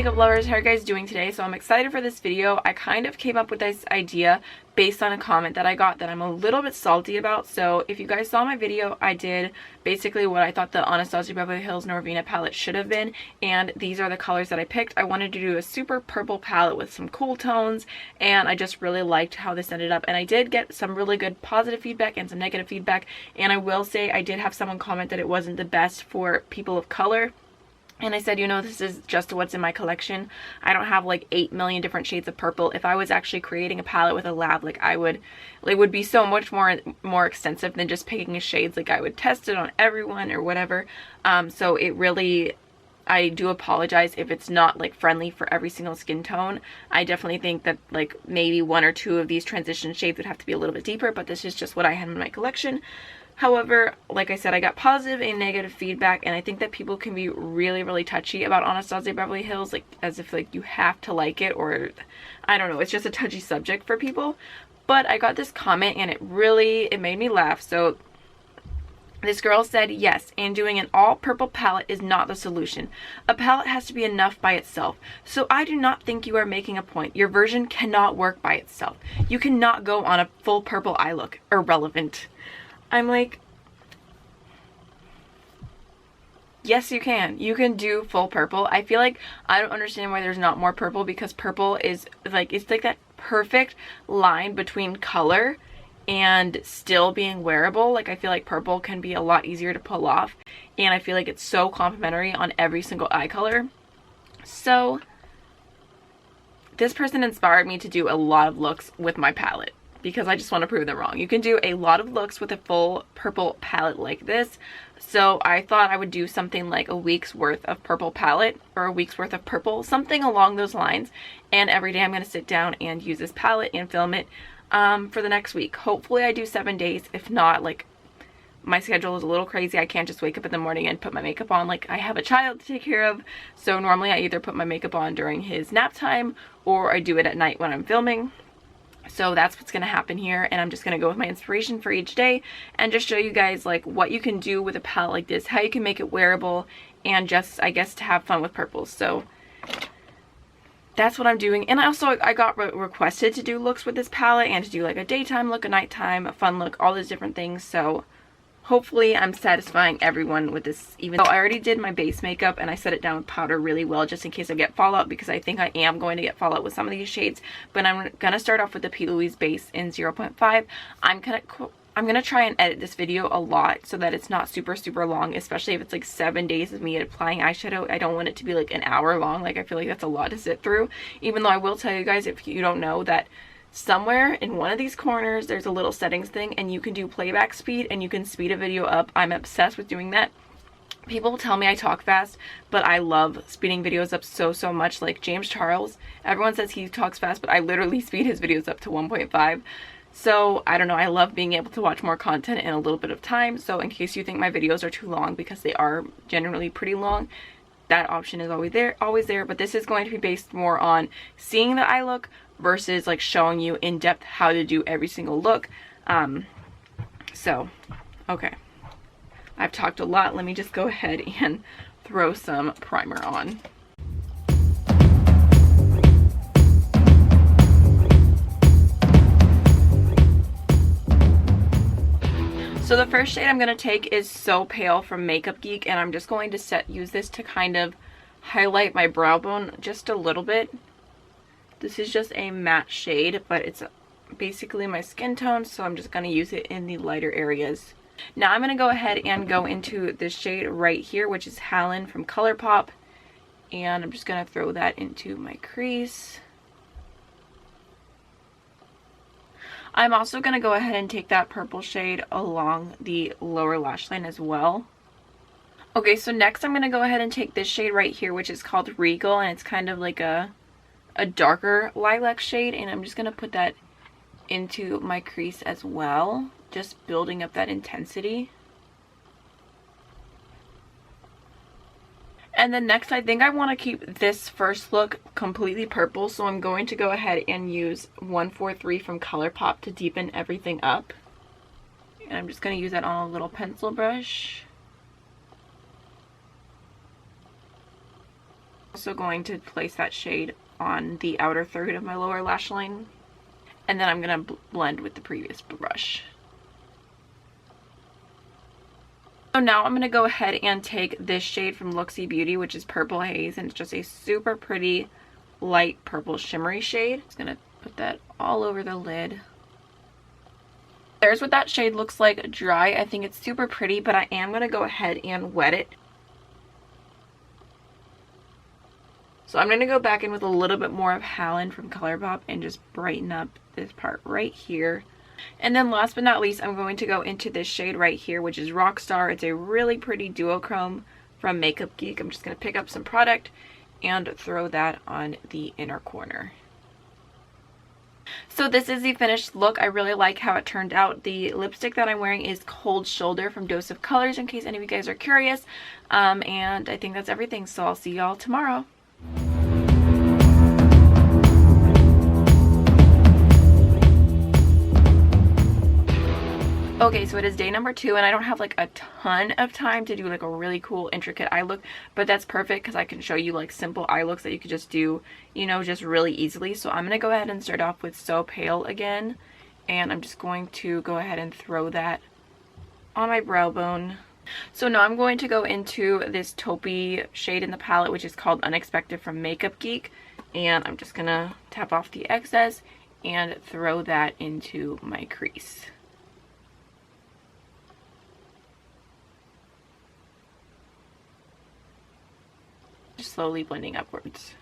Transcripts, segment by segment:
makeup lovers, how are you guys doing today? So I'm excited for this video. I kind of came up with this idea based on a comment that I got that I'm a little bit salty about. So if you guys saw my video, I did basically what I thought the Anastasia Beverly Hills Norvina palette should have been, and these are the colors that I picked. I wanted to do a super purple palette with some cool tones, and I just really liked how this ended up, and I did get some really good positive feedback and some negative feedback, and I will say I did have someone comment that it wasn't the best for people of color. And I said, you know, this is just what's in my collection. I don't have like 8 million different shades of purple. If I was actually creating a palette with a lab, like it would be so much more extensive than just picking shades. Like I would test it on everyone or whatever. So it really, I do apologize if it's not like friendly for every single skin tone. I definitely think that like maybe 1 or 2 of these transition shades would have to be a little bit deeper, but this is just what I had in my collection. However, like I said, I got positive and negative feedback, and I think that people can be really touchy about Anastasia Beverly Hills, like as if like you have to like it, or I don't know, it's just a touchy subject for people. But I got this comment and it made me laugh. So this girl said, yes, and doing an all purple palette is not the solution. A palette has to be enough by itself. So I do not think you are making a point. Your version cannot work by itself. You cannot go on a full purple eye look. Irrelevant. I'm like, yes, you can. You can do full purple. I feel like I don't understand why there's not more purple, because purple is like, it's like that perfect line between color and still being wearable. Like I feel like purple can be a lot easier to pull off, and I feel like it's so complimentary on every single eye color. So this person inspired me to do a lot of looks with my palette, because I just want to prove them wrong. You can do a lot of looks with a full purple palette like this. So I thought I would do something like a week's worth of purple palette, or a week's worth of purple, something along those lines. And every day I'm going to sit down and use this palette and film it for the next week. Hopefully I do 7 days. If not, like my schedule is a little crazy. I can't just wake up in the morning and put my makeup on. Like I have a child to take care of. So normally I either put my makeup on during his nap time, or I do it at night when I'm filming. So that's what's going to happen here, and I'm just going to go with my inspiration for each day and just show you guys like what you can do with a palette like this, how you can make it wearable, and just, I guess, to have fun with purples. So that's what I'm doing. And I got requested to do looks with this palette, and to do like a daytime look, a nighttime, a fun look, all those different things. So hopefully I'm satisfying everyone with this. Even though I already did my base makeup and I set it down with powder really well, just in case I get fallout, because I think I am going to get fallout with some of these shades. But I'm gonna start off with the P. Louise base in 0.5. I'm gonna try and edit this video a lot so that it's not super long, especially if it's like 7 days of me applying eyeshadow. I don't want it to be like an hour long. Like I feel like that's a lot to sit through. Even though I will tell you guys, if you don't know, that somewhere in one of these corners there's a little settings thing, and you can do playback speed, and you can speed a video up. I'm obsessed with doing that. People tell me I talk fast, but I love speeding videos up so much. Like James Charles, everyone says he talks fast, but I literally speed his videos up to 1.5. So I don't know, I love being able to watch more content in a little bit of time. So in case you think my videos are too long, because they are generally pretty long, that option is always there. But this is going to be based more on seeing the eye look versus like showing you in depth how to do every single look. So okay, I've talked a lot. Let me just go ahead and throw some primer on. So the first shade I'm going to take is So Pale from Makeup Geek, and I'm just going to use this to kind of highlight my brow bone just a little bit. This is just a matte shade, but it's basically my skin tone, so I'm just going to use it in the lighter areas. Now I'm going to go ahead and go into this shade right here, which is Howlin from Colourpop, and I'm just going to throw that into my crease. I'm also going to go ahead and take that purple shade along the lower lash line as well. Okay, so next I'm going to go ahead and take this shade right here, which is called Regal, and it's kind of like a darker lilac shade, and I'm just going to put that into my crease as well, just building up that intensity. And then next, I think I want to keep this first look completely purple, so I'm going to go ahead and use 143 from Colourpop to deepen everything up. And I'm just going to use that on a little pencil brush. also going to place that shade on the outer third of my lower lash line. And then I'm going to blend with the previous brush. So now I'm going to go ahead and take this shade from Looxi Beauty, which is Purple Haze, and it's just a super pretty light purple shimmery shade. Just going to put that all over the lid. There's what that shade looks like dry. I think it's super pretty, but I am going to go ahead and wet it. So I'm going to go back in with a little bit more of Howlin from Colourpop and just brighten up this part right here. And then last but not least, I'm going to go into this shade right here, which is Rockstar. It's a really pretty duochrome from Makeup Geek. I'm just going to pick up some product and throw that on the inner corner. So this is the finished look. I really like how it turned out. The lipstick that I'm wearing is Cold Shoulder from Dose of Colors, in case any of you guys are curious. And I think that's everything, so I'll see y'all tomorrow. Okay, so it is day number 2, and I don't have like a ton of time to do like a really cool intricate eye look, but that's perfect because I can show you like simple eye looks that you could just do, you know, just really easily. So I'm going to go ahead and start off with So Pale again, and I'm just going to go ahead and throw that on my brow bone. So now I'm going to go into this taupey shade in the palette, which is called Unexpected from Makeup Geek, and I'm just going to tap off the excess and throw that into my crease. Slowly blending upwards.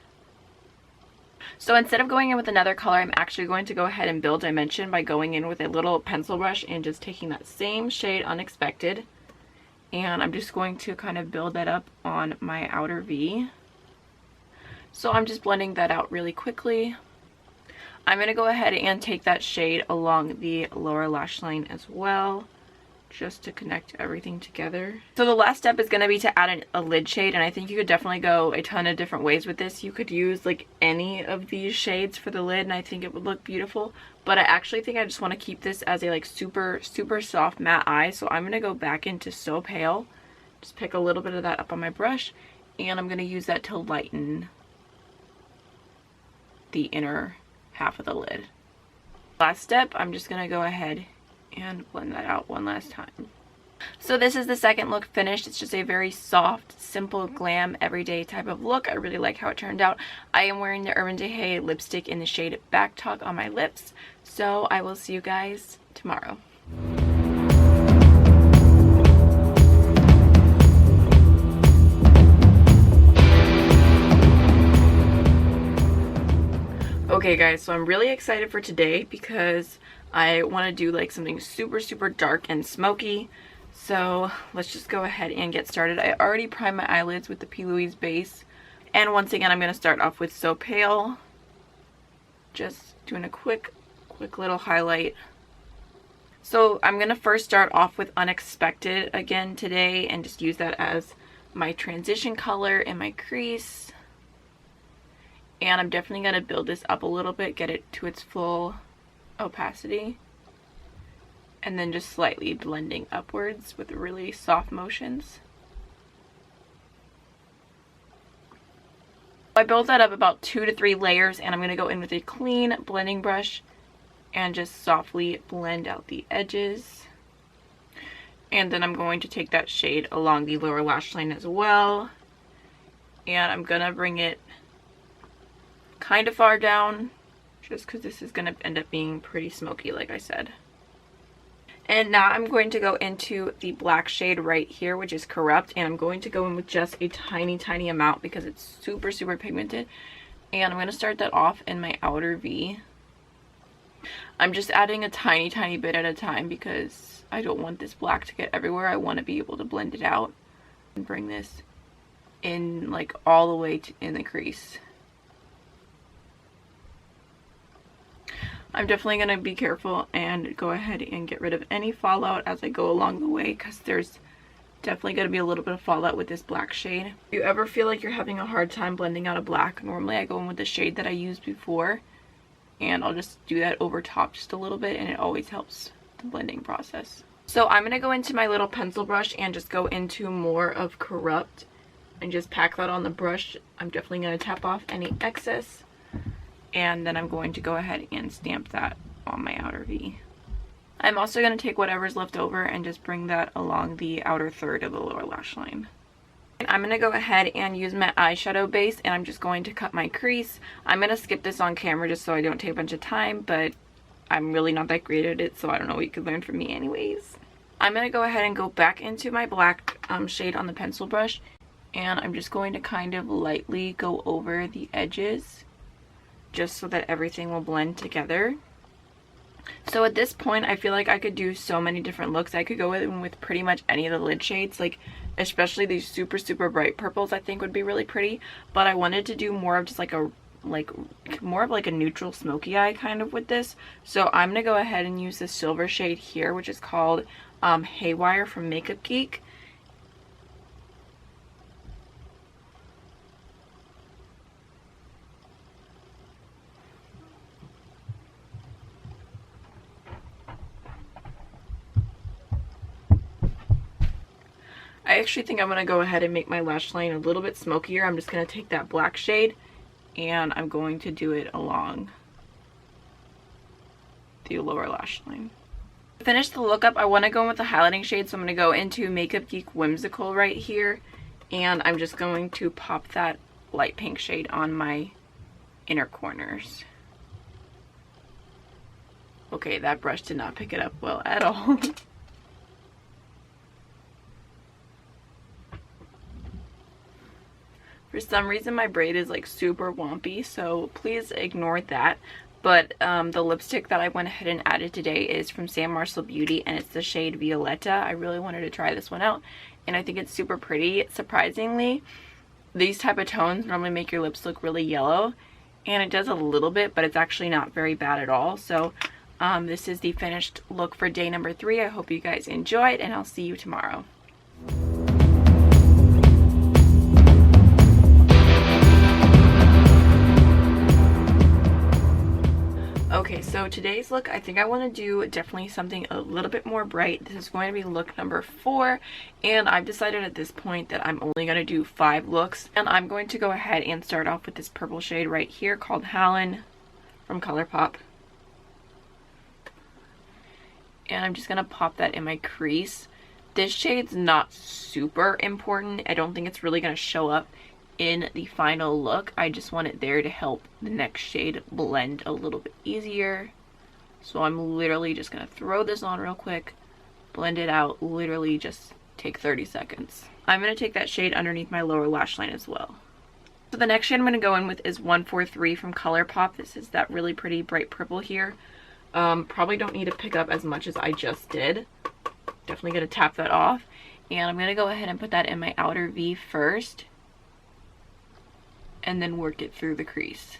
So instead of going in with another color, I'm actually going to go ahead and build dimension by going in with a little pencil brush and just taking that same shade Unexpected, and I'm just going to kind of build that up on my outer V. So I'm just blending that out really quickly. I'm going to go ahead and take that shade along the lower lash line as well, just to connect everything together. So the last step is going to be to add a lid shade, and I think you could definitely go a ton of different ways with this. You could use like any of these shades for the lid, and I think it would look beautiful, but I actually think I just want to keep this as a like super soft matte eye. So I'm going to go back into So Pale, just pick a little bit of that up on my brush, and I'm going to use that to lighten the inner half of the lid. Last step, I'm just going to go ahead and blend that out one last time. So this is the second look finished. It's just a very soft, simple, glam, everyday type of look. I really like how it turned out. I am wearing the Urban Decay lipstick in the shade Backtalk on my lips. So I will see you guys tomorrow. Okay guys, so I'm really excited for today because I want to do like something super dark and smoky. So let's just go ahead and get started. I already primed my eyelids with the P. Louise base. And once again, I'm going to start off with So Pale. Just doing a quick little highlight. So I'm going to first start off with Unexpected again today and just use that as my transition color in my crease. And I'm definitely going to build this up a little bit, get it to its full opacity, and then just slightly blending upwards with really soft motions. I built that up about 2 to 3 layers, and I'm going to go in with a clean blending brush and just softly blend out the edges. And then I'm going to take that shade along the lower lash line as well, and I'm going to bring it kind of far down just because this is going to end up being pretty smoky, like I said. And now I'm going to go into the black shade right here, which is Corrupt, and I'm going to go in with just a tiny amount because it's super pigmented. And I'm going to start that off in my outer V. I'm just adding a tiny bit at a time because I don't want this black to get everywhere. I want to be able to blend it out and bring this in like all the way in the crease. I'm definitely going to be careful and go ahead and get rid of any fallout as I go along the way, because there's definitely going to be a little bit of fallout with this black shade. If you ever feel like you're having a hard time blending out a black, normally I go in with the shade that I used before, and I'll just do that over top just a little bit, and it always helps the blending process. So I'm going to go into my little pencil brush and just go into more of Corrupt and just pack that on the brush. I'm definitely going to tap off any excess, and then I'm going to go ahead and stamp that on my outer V. I'm also going to take whatever's left over and just bring that along the outer third of the lower lash line. I'm going to go ahead and use my eyeshadow base, and I'm just going to cut my crease. I'm going to skip this on camera just so I don't take a bunch of time, but I'm really not that great at it, so I don't know what you could learn from me anyways. I'm going to go ahead and go back into my black shade on the pencil brush, and I'm just going to kind of lightly go over the edges just so that everything will blend together. So at this point, I feel like I could do so many different looks. I could go in with pretty much any of the lid shades, like especially these super bright purples I think would be really pretty, but I wanted to do more of just like a more of like a neutral smoky eye kind of with this. So I'm gonna go ahead and use this silver shade here, which is called Haywire from Makeup Geek. I actually think I'm going to go ahead and make my lash line a little bit smokier. I'm just going to take that black shade and I'm going to do it along the lower lash line. To finish the look up, I want to go in with the highlighting shade, so I'm going to go into Makeup Geek Whimsical right here, and I'm just going to pop that light pink shade on my inner corners. Okay, that brush did not pick it up well at all. For some reason my braid is like super wompy, so please ignore that. But the lipstick that I went ahead and added today is from Sam Marcel Beauty, and it's the shade Violetta. I really wanted to try this one out, and I think it's super pretty. Surprisingly, these type of tones normally make your lips look really yellow, and it does a little bit, but it's actually not very bad at all. So this is the finished look for day number 3. I hope you guys enjoyed, and I'll see you tomorrow. Okay, so today's look, I think I want to do definitely something a little bit more bright. This is going to be look number 4, and I've decided at this point that I'm only going to do 5 looks. And I'm going to go ahead and start off with this purple shade right here called Howlin from Colourpop. And I'm just going to pop that in my crease. This shade's not super important. I don't think it's really going to show up in the final look. I just want it there to help the next shade blend a little bit easier. So I'm literally just gonna throw this on real quick, blend it out, literally just take 30 seconds. I'm gonna take that shade underneath my lower lash line as well. So the next shade I'm gonna go in with is 143 from Colourpop. This is that really pretty bright purple here. Probably don't need to pick up as much as I just did. Definitely gonna tap that off. And I'm gonna go ahead and put that in my outer V first, and then work it through the crease.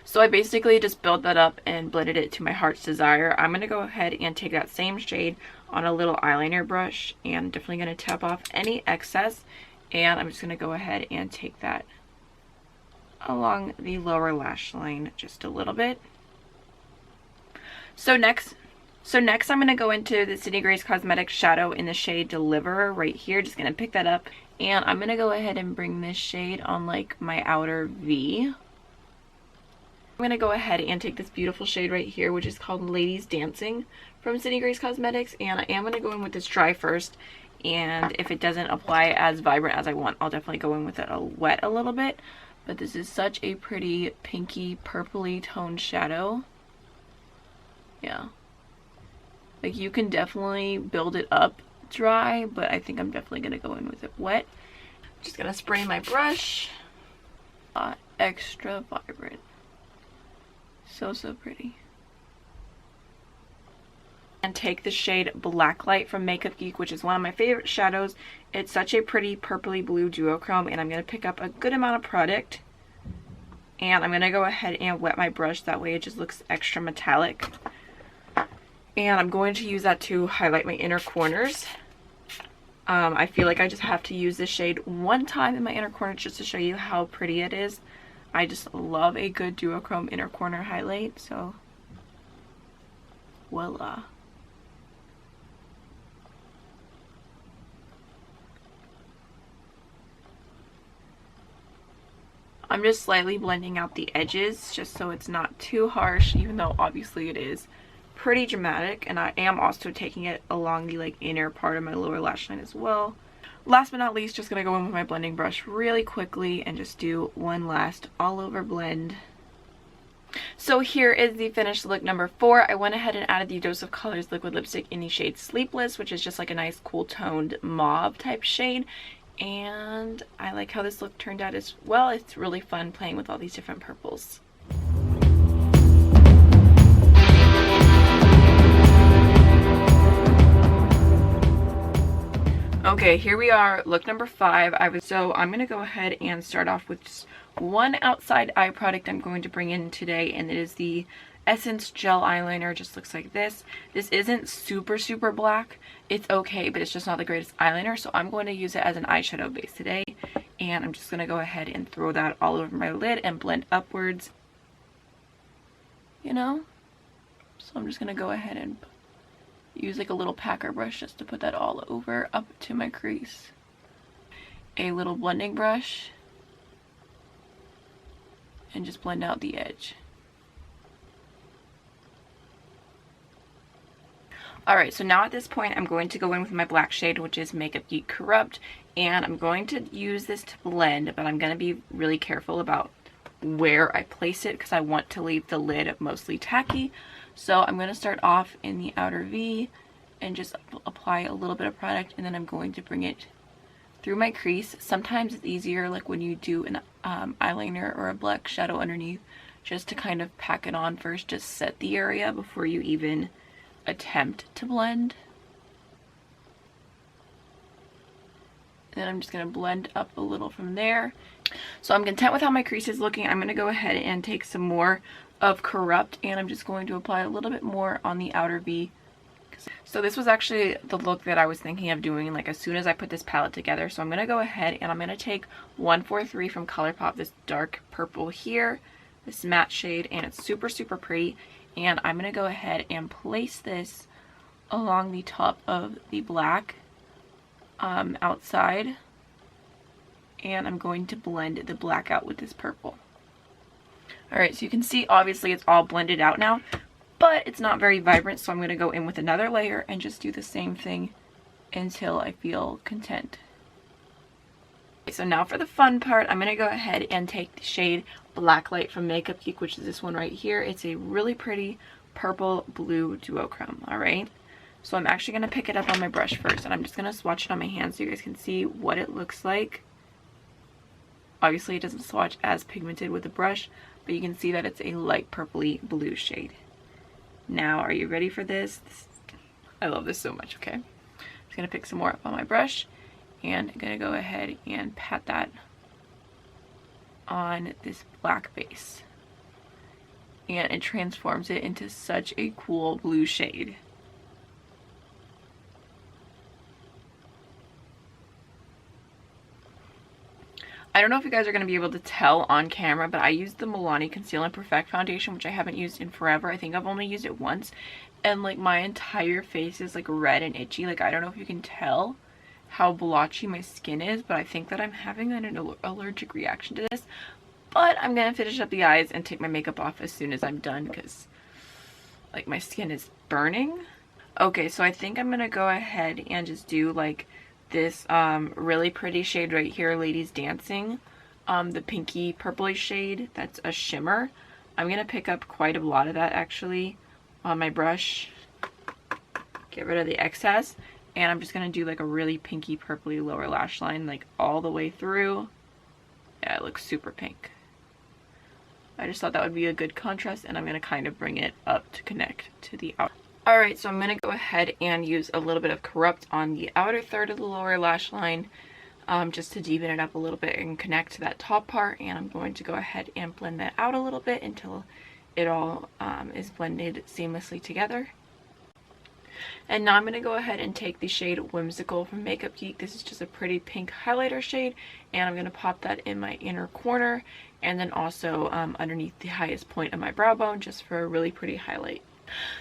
So I basically just built that up and blended it to my heart's desire. I'm going to go ahead and take that same shade on a little eyeliner brush, and definitely going to tap off any excess, and I'm just going to go ahead and take that along the lower lash line just a little bit. So next I'm going to go into the Sydney Grace Cosmetics shadow in the shade Deliverer right here. Just going to pick that up, and I'm going to go ahead and bring this shade on like my outer V. I'm going to go ahead and take this beautiful shade right here, which is called Ladies Dancing from Sydney Grace Cosmetics, and I am going to go in with this dry first, and if it doesn't apply as vibrant as I want, I'll definitely go in with it wet a little bit. But this is such a pretty pinky purpley toned shadow. Yeah. Like, you can definitely build it up dry, but I think I'm definitely going to go in with it wet. Just going to spray my brush. Extra vibrant. So pretty. And take the shade Blacklight from Makeup Geek, which is one of my favorite shadows. It's such a pretty purpley blue duochrome, and I'm going to pick up a good amount of product. And I'm going to go ahead and wet my brush, that way it just looks extra metallic. And I'm going to use that to highlight my inner corners. I feel like I just have to use this shade one time in my inner corner just to show you how pretty it is. I just love a good duochrome inner corner highlight, so voila. I'm just slightly blending out the edges just so it's not too harsh, even though obviously it is pretty dramatic. And I am also taking it along the like inner part of my lower lash line as well. Last but not least, just gonna go in with my blending brush really quickly and just do one last all over blend. So here is the finished look number 4. I went ahead and added the Dose of Colors liquid lipstick in the shade Sleepless, which is just like a nice cool toned mauve type shade. And I like how this look turned out as well. It's really fun playing with all these different purples. Okay, here we are, look number 5. So I'm going to go ahead and start off with just one outside eye product I'm going to bring in today, and it is the Essence Gel Eyeliner. Just looks like this. This isn't super black. It's okay, but it's just not the greatest eyeliner, so I'm going to use it as an eyeshadow base today. And I'm just going to go ahead and throw that all over my lid and blend upwards. You know? So I'm just going to go ahead and use like a little packer brush just to put that all over up to my crease. A little blending brush. And just blend out the edge. Alright, so now at this point I'm going to go in with my black shade, which is Makeup Geek Corrupt, and I'm going to use this to blend, but I'm going to be really careful about where I place it because I want to leave the lid mostly tacky. So I'm going to start off in the outer V and just apply a little bit of product, and then I'm going to bring it through my crease. Sometimes it's easier, like when you do an eyeliner or a black shadow underneath, just to kind of pack it on first, just set the area before you even attempt to blend. And then I'm just going to blend up a little from there. So I'm content with how my crease is looking. I'm going to go ahead and take some more of Corrupt, and I'm just going to apply a little bit more on the outer V. So this was actually the look that I was thinking of doing like as soon as I put this palette together. So I'm going to go ahead and I'm going to take 143 from Colourpop, this dark purple here, this matte shade, and it's super pretty. And I'm going to go ahead and place this along the top of the black outside. And I'm going to blend the black out with this purple. Alright, so you can see obviously it's all blended out now, but it's not very vibrant, so I'm going to go in with another layer and just do the same thing until I feel content. Okay, so now for the fun part, I'm going to go ahead and take the shade Blacklight from Makeup Geek, which is this one right here. It's a really pretty purple-blue duochrome, alright? So I'm actually going to pick it up on my brush first, and I'm just going to swatch it on my hand so you guys can see what it looks like. Obviously it doesn't swatch as pigmented with the brush, but you can see that it's a light purpley blue shade. Now, are you ready for this? I love this so much, okay? I'm just going to pick some more up on my brush, and I'm going to go ahead and pat that on this black base. And it transforms it into such a cool blue shade. I don't know if you guys are going to be able to tell on camera, but I used the Milani Conceal and Perfect foundation, which I haven't used in forever. I think I've only used it once, and like my entire face is like red and itchy. Like I don't know if you can tell how blotchy my skin is, but I think that I'm having an allergic reaction to this. But I'm going to finish up the eyes and take my makeup off as soon as I'm done because like my skin is burning. Okay, so I think I'm going to go ahead and just do like this really pretty shade right here, Ladies Dancing, the pinky purpley shade. That's a shimmer. I'm gonna pick up quite a lot of that actually on my brush, get rid of the excess, and I'm just gonna do like a really pinky purpley lower lash line like all the way through. Yeah, it looks super pink. I just thought that would be a good contrast, and I'm gonna kind of bring it up to connect to the outer. Alright, so I'm going to go ahead and use a little bit of Corrupt on the outer third of the lower lash line just to deepen it up a little bit and connect to that top part. And I'm going to go ahead and blend that out a little bit until it all is blended seamlessly together. And now I'm going to go ahead and take the shade Whimsical from Makeup Geek. This is just a pretty pink highlighter shade, and I'm going to pop that in my inner corner and then also underneath the highest point of my brow bone just for a really pretty highlight.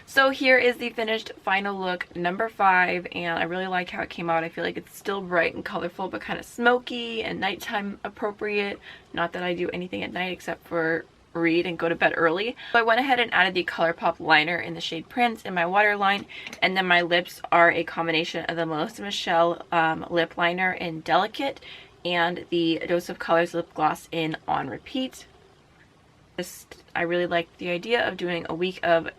So here is the finished final look, number 5, and I really like how it came out. I feel like it's still bright and colorful, but kind of smoky and nighttime appropriate. Not that I do anything at night except for read and go to bed early. So I went ahead and added the Colourpop liner in the shade Prance in my waterline, and then my lips are a combination of the Melisa Michelle lip liner in Delicate and the Dose of Colors lip gloss in On Repeat. I really like the idea of doing a week of ...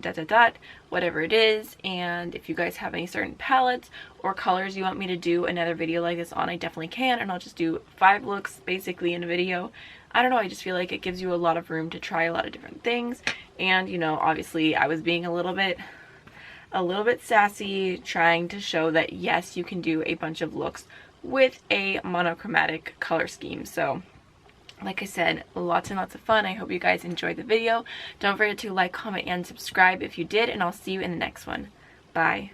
whatever it is, and if you guys have any certain palettes or colors you want me to do another video like this on, I definitely can, and I'll just do 5 looks basically in a video. I don't know, I just feel like it gives you a lot of room to try a lot of different things, and you know, obviously I was being a little bit sassy, trying to show that yes, you can do a bunch of looks with a monochromatic color scheme. So like I said, lots and lots of fun. I hope you guys enjoyed the video. Don't forget to like, comment, and subscribe if you did, and I'll see you in the next one. Bye.